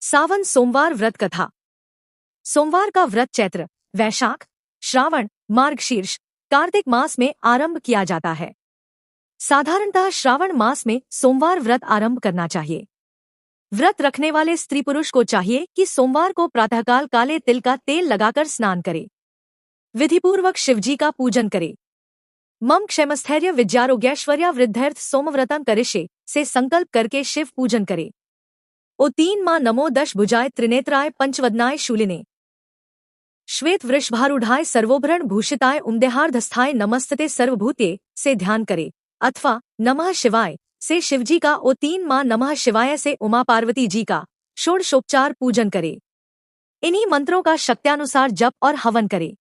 सावन सोमवार व्रत कथा। सोमवार का व्रत चैत्र, वैशाख, श्रावण, मार्गशीर्ष, कार्तिक मास में आरंभ किया जाता है। साधारणतः श्रावण मास में सोमवार व्रत आरंभ करना चाहिए। व्रत रखने वाले स्त्री पुरुष को चाहिए कि सोमवार को प्रातःकाल काले तिल का तेल लगाकर स्नान करे, विधिपूर्वक शिवजी का पूजन करे। मम क्षेमस्थैर्य विद्यारोग्यैश्वर्या वृद्धर्थ सोमव्रतम करिष्ये से संकल्प करके शिव पूजन करे। ओ तीन माँ नमो दश भुजाय त्रिनेत्राय पंचवदनाय शूलिने श्वेत वृषभारूढ़ाय सर्वोभरण भूषिताय उमदेहार्धस्थाय नमस्तते सर्वभूते से ध्यान करे, अथवा नमः शिवाय से शिवजी का, ओ तीन माँ नमः शिवाय से उमा पार्वती जी का षोडशोपचार पूजन करे। इन्हीं मंत्रों का शक्त्यानुसार जप और हवन करे।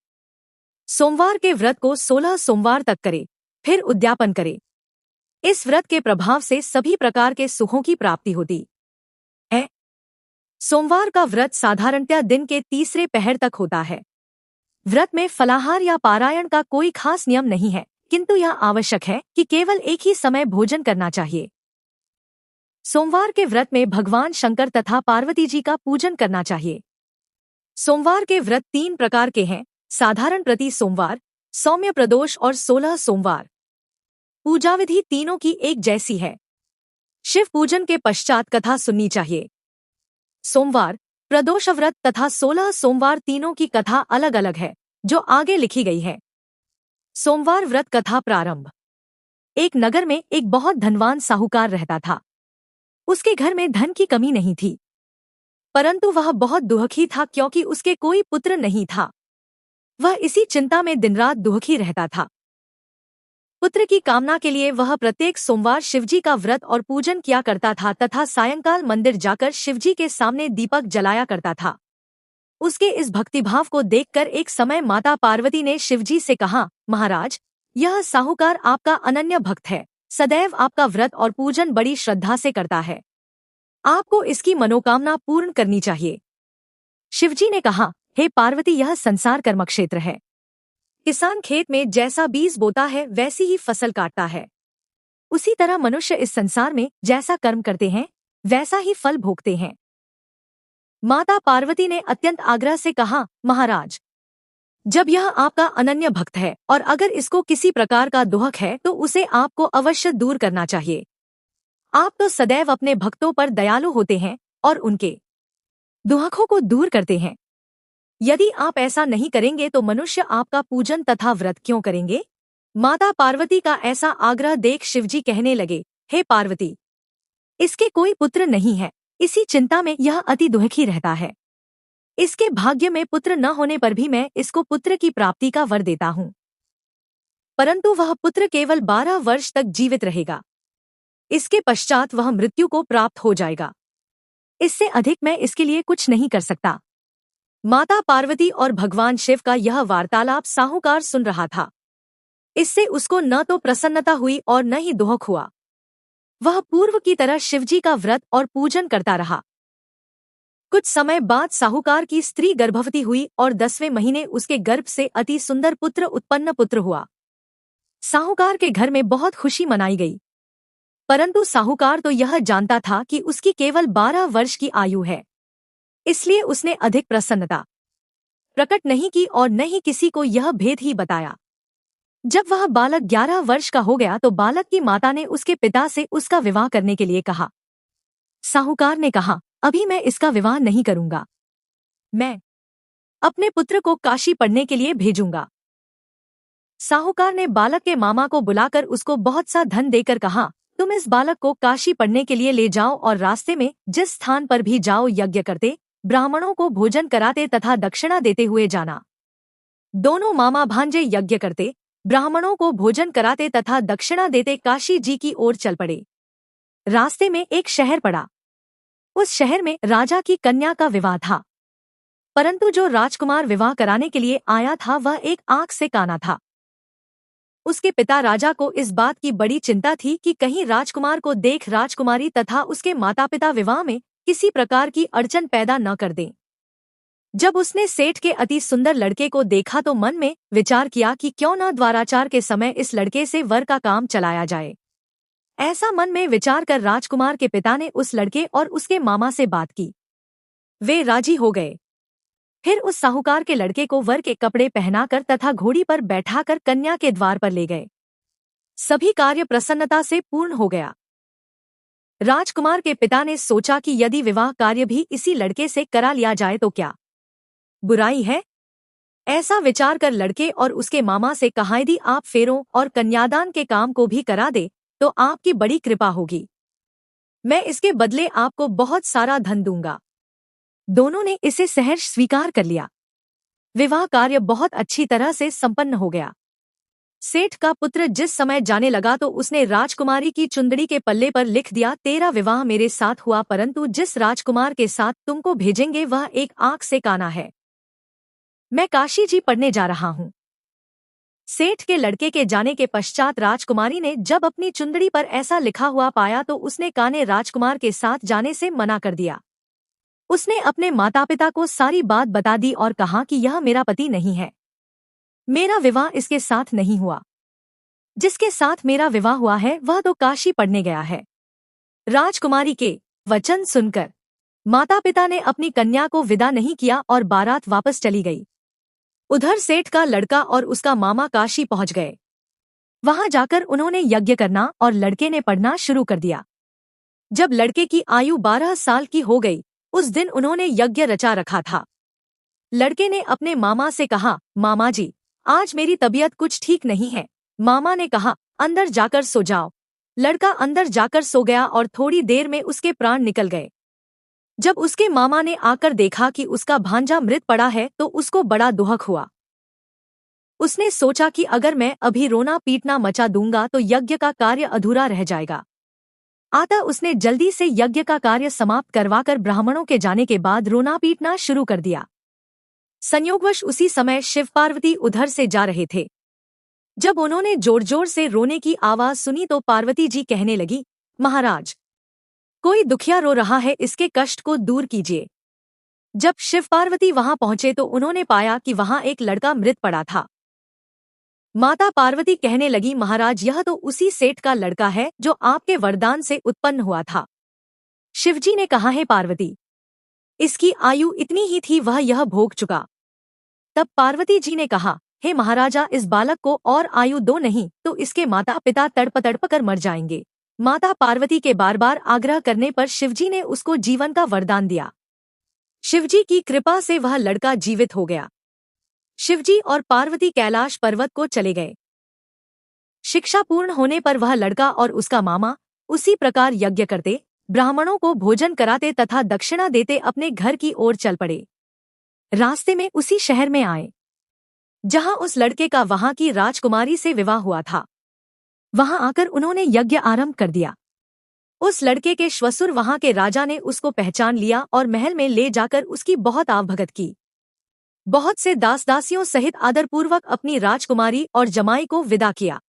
सोमवार के व्रत को 16 सोमवार तक करे, फिर उद्यापन करे। इस व्रत के प्रभाव से सभी प्रकार के सुखों की प्राप्ति होती है। सोमवार का व्रत साधारणतः दिन के तीसरे पहर तक होता है। व्रत में फलाहार या पारायण का कोई खास नियम नहीं है, किंतु यह आवश्यक है कि केवल एक ही समय भोजन करना चाहिए। सोमवार के व्रत में भगवान शंकर तथा पार्वती जी का पूजन करना चाहिए। सोमवार के व्रत 3 प्रकार के हैं: साधारण प्रति सोमवार, सौम्य प्रदोष और 16 सोमवार। पूजा विधि तीनों की एक जैसी है। शिव पूजन के पश्चात कथा सुननी चाहिए। सोमवार, प्रदोष व्रत तथा 16 सोमवार तीनों की कथा अलग अलग है, जो आगे लिखी गई है। सोमवार व्रत कथा प्रारंभ। एक नगर में एक बहुत धनवान साहूकार रहता था। उसके घर में धन की कमी नहीं थी, परंतु वह बहुत दुखी था क्योंकि उसके कोई पुत्र नहीं था। वह इसी चिंता में दिन रात दुखी रहता था। पुत्र की कामना के लिए वह प्रत्येक सोमवार शिवजी का व्रत और पूजन किया करता था तथा सायंकाल मंदिर जाकर शिवजी के सामने दीपक जलाया करता था। उसके इस भक्तिभाव को देखकर एक समय माता पार्वती ने शिवजी से कहा, महाराज, यह साहूकार आपका अनन्य भक्त है, सदैव आपका व्रत और पूजन बड़ी श्रद्धा से करता है। आपको इसकी मनोकामना पूर्ण करनी चाहिए। शिवजी ने कहा, हे पार्वती, यह संसार कर्मक्षेत्र है। किसान खेत में जैसा बीज बोता है वैसी ही फसल काटता है। उसी तरह मनुष्य इस संसार में जैसा कर्म करते हैं वैसा ही फल भोगते हैं। माता पार्वती ने अत्यंत आग्रह से कहा, महाराज, जब यह आपका अनन्य भक्त है और अगर इसको किसी प्रकार का दुख है तो उसे आपको अवश्य दूर करना चाहिए। आप तो सदैव अपने भक्तों पर दयालु होते हैं और उनके दुखों को दूर करते हैं। यदि आप ऐसा नहीं करेंगे तो मनुष्य आपका पूजन तथा व्रत क्यों करेंगे? माता पार्वती का ऐसा आग्रह देख शिवजी कहने लगे, हे पार्वती, इसके कोई पुत्र नहीं है, इसी चिंता में यह अति दुखी रहता है। इसके भाग्य में पुत्र न होने पर भी मैं इसको पुत्र की प्राप्ति का वर देता हूँ, परंतु वह पुत्र केवल 12 वर्ष तक जीवित रहेगा। इसके पश्चात वह मृत्यु को प्राप्त हो जाएगा। इससे अधिक मैं इसके लिए कुछ नहीं कर सकता। माता पार्वती और भगवान शिव का यह वार्तालाप साहूकार सुन रहा था। इससे उसको न तो प्रसन्नता हुई और न ही दुख हुआ। वह पूर्व की तरह शिवजी का व्रत और पूजन करता रहा। कुछ समय बाद साहूकार की स्त्री गर्भवती हुई और 10वें महीने उसके गर्भ से अति सुंदर पुत्र हुआ। साहूकार के घर में बहुत खुशी मनाई गई, परंतु साहूकार तो यह जानता था कि उसकी केवल 12 वर्ष की आयु है, इसलिए उसने अधिक प्रसन्नता प्रकट नहीं की और न ही किसी को यह भेद ही बताया। जब वह बालक 11 वर्ष का हो गया तो बालक की माता ने उसके पिता से उसका विवाह करने के लिए कहा। साहूकार ने कहा, अभी मैं इसका विवाह नहीं करूंगा, मैं अपने पुत्र को काशी पढ़ने के लिए भेजूंगा। साहूकार ने बालक के मामा को बुलाकर उसको बहुत सा धन देकर कहा, तुम इस बालक को काशी पढ़ने के लिए ले जाओ और रास्ते में जिस स्थान पर भी जाओ यज्ञ करते, ब्राह्मणों को भोजन कराते तथा दक्षिणा देते हुए जाना। दोनों मामा भांजे यज्ञ करते, ब्राह्मणों को भोजन कराते तथा दक्षिणा देते काशी जी की ओर चल पड़े। रास्ते में एक शहर पड़ा। उस शहर में राजा की कन्या का विवाह था, परंतु जो राजकुमार विवाह कराने के लिए आया था वह एक आंख से काना था। उसके पिता राजा को इस बात की बड़ी चिंता थी कि कहीं राजकुमार को देख राजकुमारी तथा उसके माता पिता विवाह में किसी प्रकार की अड़चन पैदा न कर दें। जब उसने सेठ के अति सुंदर लड़के को देखा तो मन में विचार किया कि क्यों न द्वाराचार के समय इस लड़के से वर का काम चलाया जाए। ऐसा मन में विचार कर राजकुमार के पिता ने उस लड़के और उसके मामा से बात की। वे राजी हो गए। फिर उस साहूकार के लड़के को वर के कपड़े पहनाकर तथा घोड़ी पर बैठाकर कन्या के द्वार पर ले गए। सभी कार्य प्रसन्नता से पूर्ण हो गया। राजकुमार के पिता ने सोचा कि यदि विवाह कार्य भी इसी लड़के से करा लिया जाए तो क्या बुराई है। ऐसा विचार कर लड़के और उसके मामा से कहा, यदि आप फेरों और कन्यादान के काम को भी करा दे तो आपकी बड़ी कृपा होगी। मैं इसके बदले आपको बहुत सारा धन दूंगा। दोनों ने इसे सहर्ष स्वीकार कर लिया। विवाह कार्य बहुत अच्छी तरह से संपन्न हो गया। सेठ का पुत्र जिस समय जाने लगा तो उसने राजकुमारी की चुंदड़ी के पल्ले पर लिख दिया, तेरा विवाह मेरे साथ हुआ, परंतु जिस राजकुमार के साथ तुमको भेजेंगे वह एक आंख से काना है। मैं काशी जी पढ़ने जा रहा हूँ। सेठ के लड़के के जाने के पश्चात राजकुमारी ने जब अपनी चुंदड़ी पर ऐसा लिखा हुआ पाया तो उसने काने राजकुमार के साथ जाने से मना कर दिया। उसने अपने माता पिता को सारी बात बता दी और कहा कि यह मेरा पति नहीं है, मेरा विवाह इसके साथ नहीं हुआ। जिसके साथ मेरा विवाह हुआ है वह तो काशी पढ़ने गया है। राजकुमारी के वचन सुनकर माता पिता ने अपनी कन्या को विदा नहीं किया और बारात वापस चली गई। उधर सेठ का लड़का और उसका मामा काशी पहुंच गए। वहां जाकर उन्होंने यज्ञ करना और लड़के ने पढ़ना शुरू कर दिया। जब लड़के की आयु 12 साल की हो गई, उस दिन उन्होंने यज्ञ रचा रखा था। लड़के ने अपने मामा से कहा, मामा जी, आज मेरी तबीयत कुछ ठीक नहीं है। मामा ने कहा, अंदर जाकर सो जाओ। लड़का अंदर जाकर सो गया और थोड़ी देर में उसके प्राण निकल गए। जब उसके मामा ने आकर देखा कि उसका भांजा मृत पड़ा है तो उसको बड़ा दुहक हुआ। उसने सोचा कि अगर मैं अभी रोना पीटना मचा दूंगा तो यज्ञ का कार्य अधूरा रह जाएगा। अतः उसने जल्दी से यज्ञ का कार्य समाप्त करवाकर ब्राह्मणों के जाने के बाद रोना पीटना शुरू कर दिया। संयोगवश उसी समय शिव पार्वती उधर से जा रहे थे। जब उन्होंने जोर जोर से रोने की आवाज सुनी तो पार्वती जी कहने लगी, महाराज, कोई दुखिया रो रहा है, इसके कष्ट को दूर कीजिए। जब शिव पार्वती वहां पहुंचे तो उन्होंने पाया कि वहां एक लड़का मृत पड़ा था। माता पार्वती कहने लगी, महाराज, यह तो उसी सेठ का लड़का है जो आपके वरदान से उत्पन्न हुआ था। शिवजी ने कहा, है पार्वती, इसकी आयु इतनी ही थी, वह यह भोग चुका। तब पार्वती जी ने कहा, हे महाराजा, इस बालक को और आयु दो, नहीं तो इसके माता पिता तड़प तड़प कर मर जाएंगे। माता पार्वती के बार बार आग्रह करने पर शिवजी ने उसको जीवन का वरदान दिया। शिवजी की कृपा से वह लड़का जीवित हो गया। शिवजी और पार्वती कैलाश पर्वत को चले गए। शिक्षा पूर्ण होने पर वह लड़का और उसका मामा उसी प्रकार यज्ञ करते, ब्राह्मणों को भोजन कराते तथा दक्षिणा देते अपने घर की ओर चल पड़े। रास्ते में उसी शहर में आए जहां उस लड़के का वहां की राजकुमारी से विवाह हुआ था। वहां आकर उन्होंने यज्ञ आरंभ कर दिया। उस लड़के के श्वसुर वहां के राजा ने उसको पहचान लिया और महल में ले जाकर उसकी बहुत आवभगत की। बहुत से दास दासियों सहित आदरपूर्वक अपनी राजकुमारी और जमाई को विदा किया।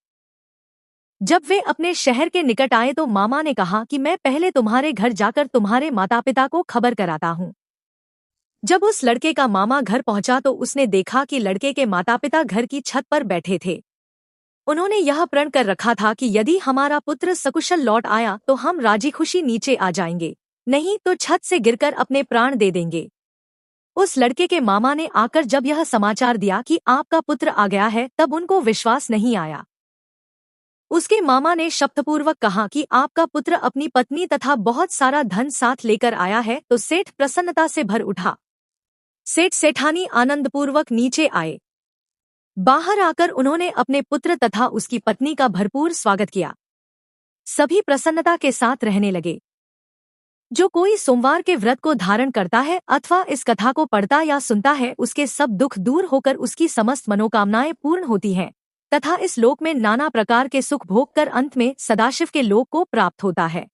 जब वे अपने शहर के निकट आए तो मामा ने कहा कि मैं पहले तुम्हारे घर जाकर तुम्हारे माता पिता को खबर कराता हूँ। जब उस लड़के का मामा घर पहुंचा तो उसने देखा कि लड़के के माता पिता घर की छत पर बैठे थे। उन्होंने यह प्रण कर रखा था कि यदि हमारा पुत्र सकुशल लौट आया तो हम राजी खुशी नीचे आ जाएंगे, नहीं तो छत से गिरकर अपने प्राण दे देंगे। उस लड़के के मामा ने आकर जब यह समाचार दिया कि आपका पुत्र आ गया है, तब उनको विश्वास नहीं आया। उसके मामा ने शपथपूर्वक कहा कि आपका पुत्र अपनी पत्नी तथा बहुत सारा धन साथ लेकर आया है, तो सेठ प्रसन्नता से भर उठा। सेठ सेठानी आनंदपूर्वक नीचे आए। बाहर आकर उन्होंने अपने पुत्र तथा उसकी पत्नी का भरपूर स्वागत किया। सभी प्रसन्नता के साथ रहने लगे। जो कोई सोमवार के व्रत को धारण करता है अथवा इस कथा को पढ़ता या सुनता है, उसके सब दुख दूर होकर उसकी समस्त मनोकामनाएं पूर्ण होती हैं तथा इस लोक में नाना प्रकार के सुख भोग कर अंत में सदाशिव के लोक को प्राप्त होता है।